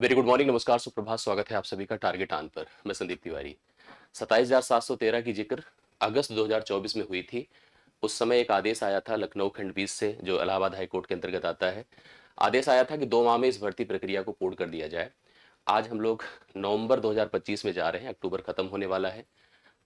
Very good morning, नमस्कार, सुप्रभात। स्वागत है आप सभी का टारगेट ऑन पर। मैं संदीप तिवारी। 27,713 की जिक्र अगस्त 2024 में हुई थी। उस समय एक आदेश आया था लखनऊ खंडपीठ से, जो इलाहाबाद हाई कोर्ट के अंतर्गत आता है। आदेश आया था कि 2 माह में इस भर्ती प्रक्रिया को पूर्ण कर दिया जाए। आज हम लोग नवंबर 2025 में जा रहे हैं, अक्टूबर खत्म होने वाला है।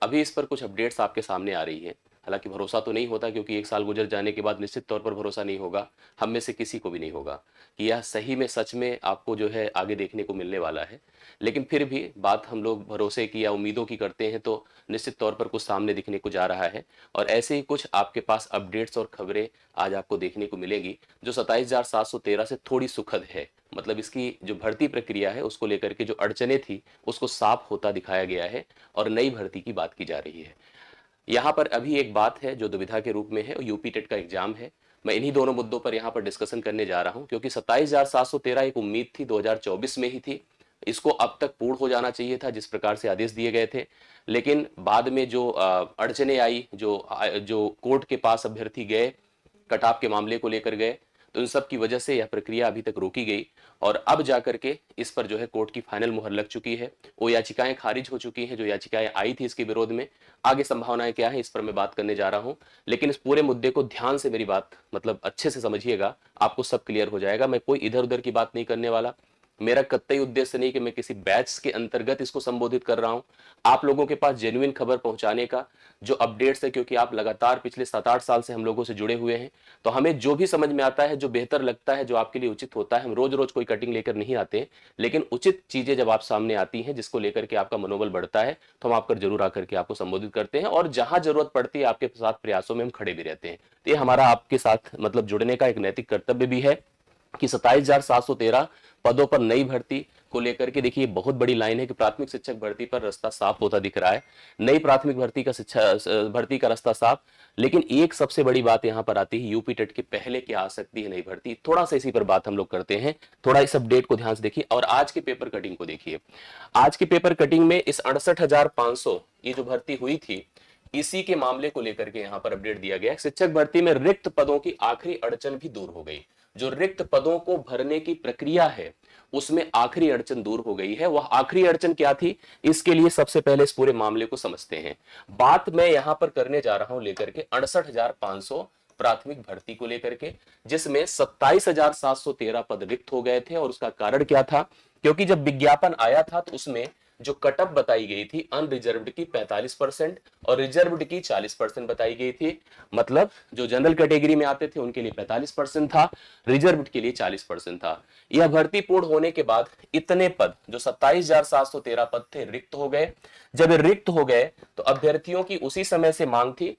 अभी इस पर कुछ अपडेट्स आपके सामने आ रही है। हालांकि भरोसा तो नहीं होता, क्योंकि एक साल गुजर जाने के बाद निश्चित तौर पर भरोसा नहीं होगा। हम में से किसी को भी नहीं होगा कि यह सही में सच में आपको जो है आगे देखने को मिलने वाला है। लेकिन फिर भी बात हम लोग भरोसे की या उम्मीदों की करते हैं, तो निश्चित तौर पर कुछ सामने दिखने को जा रहा है। और ऐसे ही कुछ आपके पास अपडेट्स और खबरें आज आपको देखने को मिलेगी, जो 27,713 से थोड़ी सुखद है। मतलब इसकी जो भर्ती प्रक्रिया है उसको लेकर के जो अड़चने थी उसको साफ होता दिखाया गया है और नई भर्ती की बात की जा रही है। यहाँ पर अभी एक बात है जो दुविधा के रूप में है, यूपी टेट का एग्जाम है। मैं इन्हीं दोनों मुद्दों पर यहाँ पर डिस्कशन करने जा रहा हूँ, क्योंकि 27,713 एक उम्मीद थी, 2024 में ही थी। इसको अब तक पूर्ण हो जाना चाहिए था जिस प्रकार से आदेश दिए गए थे। लेकिन बाद में जो अड़चने आई, जो कोर्ट के पास अभ्यर्थी गए, कटाव के मामले को लेकर गए, तो इन सब की वजह से यह प्रक्रिया अभी तक रोकी गई। और अब जाकर के इस पर जो है कोर्ट की फाइनल मुहर लग चुकी है। वो याचिकाएं खारिज हो चुकी हैं जो याचिकाएं आई थी इसके विरोध में। आगे संभावनाएं क्या है इस पर मैं बात करने जा रहा हूं। लेकिन इस पूरे मुद्दे को ध्यान से, मेरी बात मतलब अच्छे से समझिएगा, आपको सब क्लियर हो जाएगा। मैं कोई इधर उधर की बात नहीं करने वाला। मेरा कतई उद्देश्य नहीं कि मैं किसी बैच के अंतर्गत इसको संबोधित कर रहा हूं। आप लोगों के पास जेन्युइन खबर पहुंचाने का जो अपडेट्स है, क्योंकि आप लगातार पिछले 7-8 साल से हम लोगों से जुड़े हुए हैं, तो हमें जो भी समझ में आता है, जो बेहतर लगता है, जो आपके लिए उचित होता है, हम रोज रोज कोई कटिंग लेकर नहीं आते। लेकिन उचित चीजें जब आप सामने आती हैं जिसको लेकर के आपका मनोबल बढ़ता है, तो हम आप पर जरूर आकर के आपको संबोधित करते हैं। और जहां जरूरत पड़ती है आपके साथ प्रयासों में हम खड़े भी रहते हैं। तो ये हमारा आपके साथ मतलब जुड़ने का एक नैतिक कर्तव्य भी है कि 27,713 पदों पर नई भर्ती को लेकर के, देखिए बहुत बड़ी लाइन है कि प्राथमिक शिक्षक भर्ती पर रास्ता साफ होता दिख रहा है। नई प्राथमिक भर्ती का रास्ता साफ। लेकिन एक सबसे बड़ी बात यहां पर आती है, यूपी टेट के पहले क्या आ सकती है नई भर्ती। थोड़ा सा इसी पर बात हम लोग करते हैं। थोड़ा इस अपडेट को ध्यान से देखिए और आज के पेपर कटिंग को देखिए। आज की पेपर कटिंग में इस 68,500 ये जो भर्ती हुई थी, इसी के मामले को लेकर के यहां पर अपडेट दिया गया। शिक्षक भर्ती में रिक्त पदों की आखिरी अड़चन भी दूर हो गई। जो रिक्त पदों को भरने की प्रक्रिया है उसमें आखिरी अड़चन दूर हो गई है। वह आखिरी अड़चन क्या थी, इसके लिए सबसे पहले इस पूरे मामले को समझते हैं। बात मैं यहां पर करने जा रहा हूं लेकर के 68,500 प्राथमिक भर्ती को लेकर के, जिसमें 27,713 पद रिक्त हो गए थे। और उसका कारण क्या था, क्योंकि जब विज्ञापन आया था तो उसमें जो कटअप बताई गई थी अनरिजर्व्ड की 45% और रिजर्व्ड की 40% बताई गई थी। मतलब जो जनरल कैटेगरी में आते थे उनके लिए 45% था, रिजर्व्ड के लिए 40% था। यह भर्ती पूर्ण होने के बाद इतने पद जो 27,713 पद थे रिक्त हो गए। जब रिक्त हो गए तो अभ्यर्थियों की उसी समय से मांग थी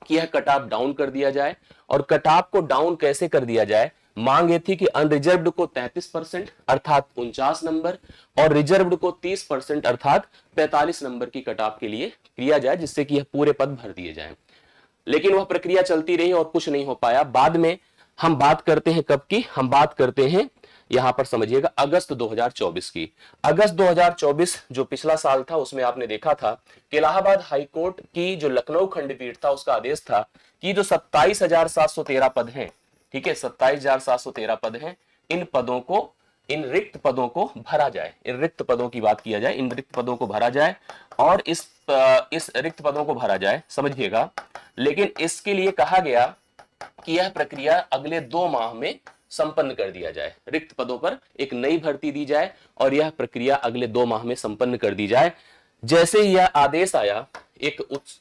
कि यह कट ऑफ डाउन कर दिया जाए। और कट ऑफ को डाउन कैसे कर दिया जाए, मांग ये थी कि अनरिजर्व्ड को 33% अर्थात 49 नंबर और रिजर्व्ड को 30% अर्थात 45 नंबर की कट ऑफ के लिए किया जाए, जिससे कि यह पूरे पद भर दिए जाएं। लेकिन वह प्रक्रिया चलती रही और कुछ नहीं हो पाया। बाद में हम बात करते हैं कब की, हम बात करते हैं यहां पर समझिएगा अगस्त 2024 की। अगस्त 2024 जो पिछला साल था उसमें आपने देखा था कि इलाहाबाद हाईकोर्ट की जो लखनऊ खंडपीठ था उसका आदेश था कि जो 27,713 पद हैं, ठीक है, 27,713 पद हैं, इन पदों को, इन रिक्त पदों को भरा जाए। इन रिक्त पदों की बात किया जाए, इन रिक्त पदों को भरा जाए और इस रिक्त पदों को भरा जाए, समझिएगा। लेकिन इसके लिए कहा गया कि यह प्रक्रिया अगले 2 माह में संपन्न कर दिया जाए। रिक्त पदों पर एक नई भर्ती दी जाए और यह प्रक्रिया अगले 2 माह में संपन्न कर दी जाए। जैसे ही यह आदेश आया,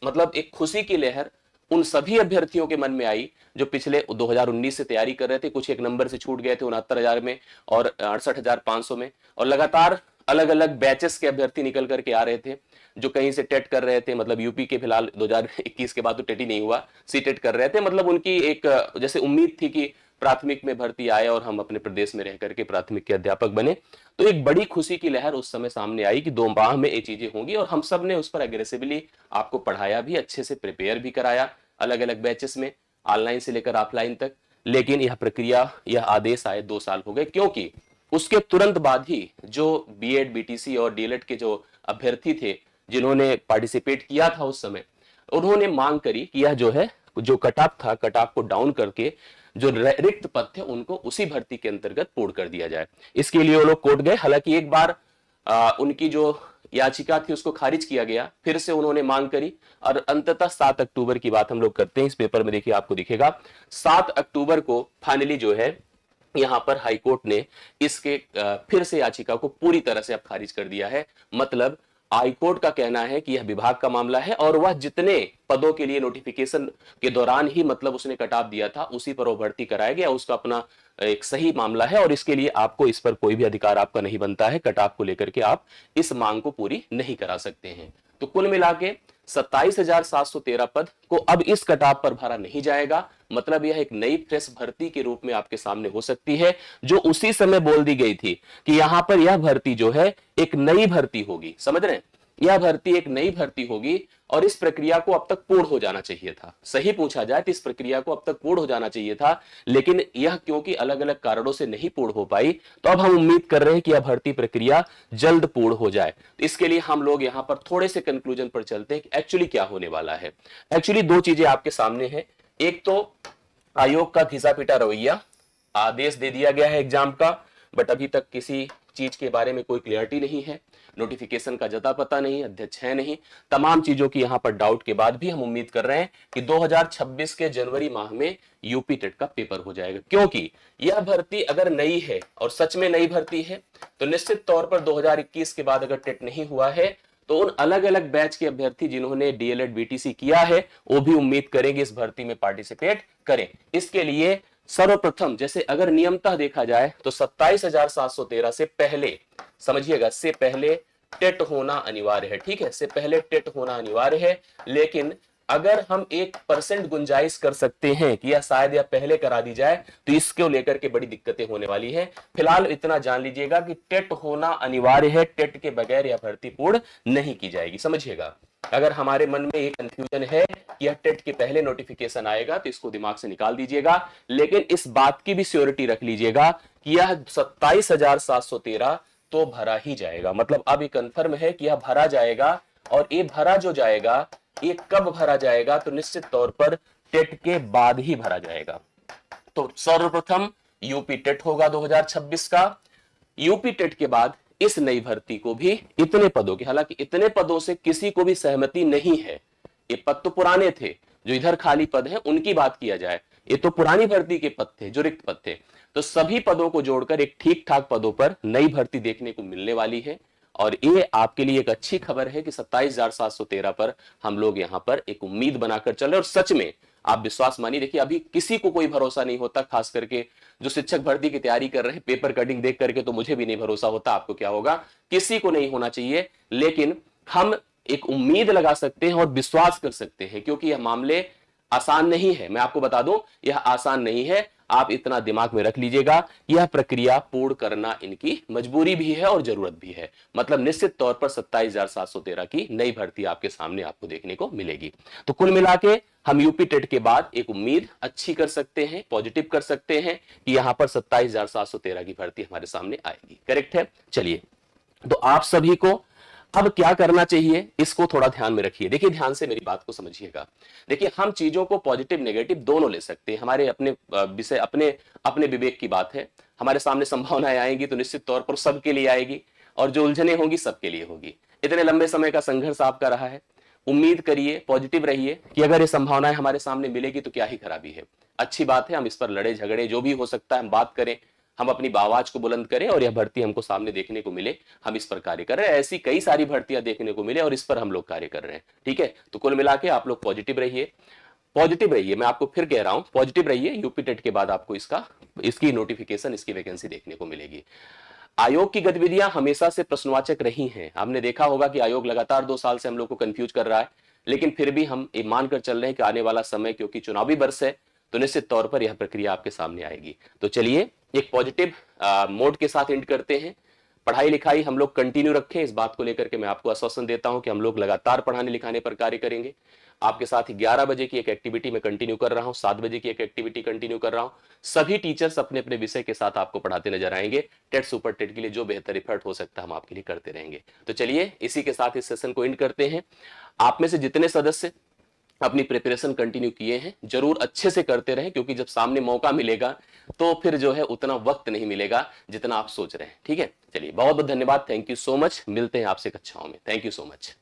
मतलब एक खुशी की लहर उन सभी अभ्यर्थियों के मन में आई जो पिछले 2019 से तैयारी कर रहे थे। कुछ एक नंबर से छूट गए थे 69,000 में और 68,500 में, और लगातार अलग अलग बैचेस के अभ्यर्थी निकल करके आ रहे थे जो कहीं से टेट कर रहे थे। मतलब यूपी के फिलहाल 2021 के बाद तो टेट ही नहीं हुआ, सी टेट कर रहे थे। मतलब उनकी एक जैसे उम्मीद थी कि प्राथमिक में भर्ती आए और हम अपने प्रदेश में रह करके प्राथमिक के अध्यापक बने। तो एक बड़ी खुशी की लहर उस समय सामने आई कि 2 माह में ये चीजें होंगी, और हम सब ने उस पर एग्रेसिवली आपको पढ़ाया भी, अच्छे से प्रिपेयर भी कराया अलग अलग बैचेस में, ऑनलाइन से लेकर ऑफलाइन तक। लेकिन यह प्रक्रिया, यह आदेश आए 2 साल हो गए, क्योंकि उसके तुरंत बाद ही जो बीएड बीटीसी और डीएलएड के जो अभ्यर्थी थे जिन्होंने पार्टिसिपेट किया था उस समय, उन्होंने मांग करी कि यह जो है, जो कट ऑफ था, कट ऑफ को डाउन करके जो रिक्त पद थे उनको उसी भर्ती के अंतर्गत पूर्ण कर दिया जाए। इसके लिए वो लोग कोर्ट गए, हालांकि एक बार उनकी जो याचिका थी उसको खारिज किया गया, फिर से उन्होंने मांग करी और अंततः 7 अक्टूबर की बात हम लोग करते हैं। इस पेपर में देखिए आपको दिखेगा 7 अक्टूबर को फाइनली जो है यहां पर हाईकोर्ट ने इसके फिर से याचिका को पूरी तरह से अब खारिज कर दिया है। मतलब हाईकोर्ट का कहना है कि यह विभाग का मामला है और वह जितने पदों के लिए नोटिफिकेशन के दौरान ही मतलब उसने कटाव दिया था उसी पर वो भर्ती कराया गया, उसका अपना एक सही मामला है और इसके लिए आपको इस पर कोई भी अधिकार आपका नहीं बनता है। कटाव को लेकर के आप इस मांग को पूरी नहीं करा सकते हैं। तो कुल मिला के 27,713 पद को अब इस कटाव पर भरा नहीं जाएगा। मतलब यह एक नई फ्रेश भर्ती के रूप में आपके सामने हो सकती है, जो उसी समय बोल दी गई थी कि यहां पर यह भर्ती जो है एक नई भर्ती होगी। समझ रहे हैं, यह भर्ती एक नई भर्ती होगी और इस प्रक्रिया को अब तक पूर्ण हो जाना चाहिए था। सही पूछा जाए तो इस प्रक्रिया को अब तक पूर्ण हो जाना चाहिए था, लेकिन यह क्योंकि अलग अलग कारणों से नहीं पूर्ण हो पाई, तो अब हम उम्मीद कर रहे हैं कि यह भर्ती प्रक्रिया जल्द पूर्ण हो जाए। तो इसके लिए हम लोग यहां पर थोड़े से कंक्लूजन पर चलते हैं कि एक्चुअली क्या होने वाला है। एक्चुअली दो चीजें आपके सामने है। एक तो आयोग का घिसा पिटा रवैया, आदेश दे दिया गया है एग्जाम का, बट अभी तक किसी चीज के बारे में कोई क्लियरिटी नहीं है, नोटिफिकेशन का जता पता नहीं, अध्यक्ष है नहीं, तमाम चीजों की यहां पर डाउट के बाद भी हम उम्मीद कर रहे हैं कि 2026 के जनवरी माह में यूपी टेट का पेपर हो जाएगा। क्योंकि यह भर्ती अगर नई है और सच में नई भर्ती है तो निश्चित तौर पर 2021 के बाद अगर टेट नहीं हुआ है तो उन अलग अलग बैच के अभ्यर्थी जिन्होंने डीएलएड बीटीसी किया है वो भी उम्मीद करेंगे इस भर्ती में पार्टिसिपेट करें। इसके लिए सर्वप्रथम जैसे अगर नियमतः देखा जाए तो 27,713 से पहले, समझिएगा, से पहले टेट होना अनिवार्य है। ठीक है, से पहले टेट होना अनिवार्य है, लेकिन अगर हम 1% गुंजाइश कर सकते हैं कि यह शायद या पहले करा दी जाए तो इसको लेकर के बड़ी दिक्कतें होने वाली है। फिलहाल इतना जान लीजिएगा कि टेट होना अनिवार्य है, टेट के बगैर यह भर्ती पूर्ण नहीं की जाएगी। समझिएगा, अगर हमारे मन में एक कंफ्यूजन है कि यह टेट के पहले नोटिफिकेशन आएगा तो इसको दिमाग से निकाल दीजिएगा, लेकिन इस बात की भी श्योरिटी रख लीजिएगा कि यह 27,713 तो भरा ही जाएगा। मतलब अब ये कंफर्म है कि यह भरा जाएगा और ये भरा जो जाएगा ये कब भरा जाएगा तो निश्चित तौर पर टेट के बाद ही भरा जाएगा। तो सर्वप्रथम यूपी टेट होगा 2026 का। यूपी टेट के बाद इस नई भर्ती को भी इतने पदों की, हालांकि इतने पदों से किसी को भी सहमति नहीं है, ये पद तो पुराने थे, जो इधर खाली पद है उनकी बात किया जाए, ये तो पुरानी भर्ती के पद थे जो रिक्त पद थे। तो सभी पदों को जोड़कर एक ठीक ठाक पदों पर नई भर्ती देखने को मिलने वाली है और ये आपके लिए एक अच्छी खबर है कि 27,713 पर हम लोग यहां पर एक उम्मीद बनाकर चल रहे। और सच में आप विश्वास मानिए, देखिए अभी किसी को कोई भरोसा नहीं होता, खास करके जो शिक्षक भर्ती की तैयारी कर रहे हैं, पेपर कटिंग देख करके तो मुझे भी नहीं भरोसा होता, आपको क्या होगा, किसी को नहीं होना चाहिए। लेकिन हम एक उम्मीद लगा सकते हैं और विश्वास कर सकते हैं, क्योंकि यह मामले आसान नहीं है। मैं आपको बता दूं यह आसान नहीं है, आप इतना दिमाग में रख लीजिएगा, यह प्रक्रिया पूर्ण करना इनकी मजबूरी भी है और जरूरत भी है। मतलब निश्चित तौर पर 27,713 की नई भर्ती आपके सामने आपको देखने को मिलेगी। तो कुल मिला के हम यूपी टेट के बाद एक उम्मीद अच्छी कर सकते हैं, पॉजिटिव कर सकते हैं कि यहां पर 27,713 की भर्ती हमारे सामने आएगी। करेक्ट है। चलिए, तो आप सभी को अब क्या करना चाहिए इसको थोड़ा ध्यान में रखिए। देखिए, ध्यान से मेरी बात को समझिएगा। देखिए, हम चीजों को पॉजिटिव नेगेटिव दोनों ले सकते हैं, हमारे अपने विषय, अपने अपने विवेक की बात है। हमारे सामने संभावनाएं आएंगी तो निश्चित तौर पर सबके लिए आएगी और जो उलझने होंगी सबके लिए होगी। इतने लंबे समय का संघर्ष आपका रहा है, उम्मीद करिए, पॉजिटिव रहिए कि अगर ये संभावनाएं हमारे सामने मिलेगी तो क्या ही खराबी है। अच्छी बात है, हम इस पर लड़े झगड़े जो भी हो सकता है हम बात करें, हम अपनी आवाज को बुलंद करें और यह भर्ती हमको सामने देखने को मिले, हम इस पर कार्य कर रहे हैं। ऐसी कई सारी भर्तियां देखने को मिले और इस पर हम लोग कार्य कर रहे हैं। ठीक है, तो कुल मिला के आप लोग पॉजिटिव रहिए, पॉजिटिव रहिए। मैं आपको फिर कह रहा हूं, पॉजिटिव रहिए। यूपी टेट के बाद आपको इसकी नोटिफिकेशन, इसकी वैकेंसी देखने को मिलेगी। आयोग की गतिविधियां हमेशा से प्रश्नवाचक रही हैं। हमने देखा होगा कि आयोग लगातार 2 साल से हम लोग को कंफ्यूज कर रहा है, लेकिन फिर भी हम ये मानकर चल रहे हैं कि आने वाला समय, क्योंकि चुनावी वर्ष है, तो निश्चित तौर पर यह प्रक्रिया आपके सामने आएगी। तो चलिए, एक पॉजिटिव मोड के साथ एंड करते हैं। पढ़ाई लिखाई हम लोग कंटिन्यू रखें, इस बात को लेकर के मैं आपको आश्वासन देता हूं कि हम लोग लगातार पढ़ाने लिखाने पर कार्य करेंगे। आपके साथ ही 11 बजे की एक एक्टिविटी में कंटिन्यू कर रहा हूं, 7 बजे की एक एक्टिविटी कंटिन्यू कर रहा हूं। सभी टीचर्स अपने अपने विषय के साथ आपको पढ़ाते नजर आएंगे। टेट सुपर टेट के लिए जो बेहतर एफर्ट हो सकता है हम आपके लिए करते रहेंगे। तो चलिए, इसी के साथ इस सेशन को एंड करते हैं। आप में से जितने सदस्य अपनी प्रिपरेशन कंटिन्यू किए हैं, जरूर अच्छे से करते रहें, क्योंकि जब सामने मौका मिलेगा तो फिर जो है उतना वक्त नहीं मिलेगा जितना आप सोच रहे हैं। ठीक है, चलिए बहुत बहुत धन्यवाद, थैंक यू सो मच, मिलते हैं आपसे कक्षाओं में, थैंक यू सो मच।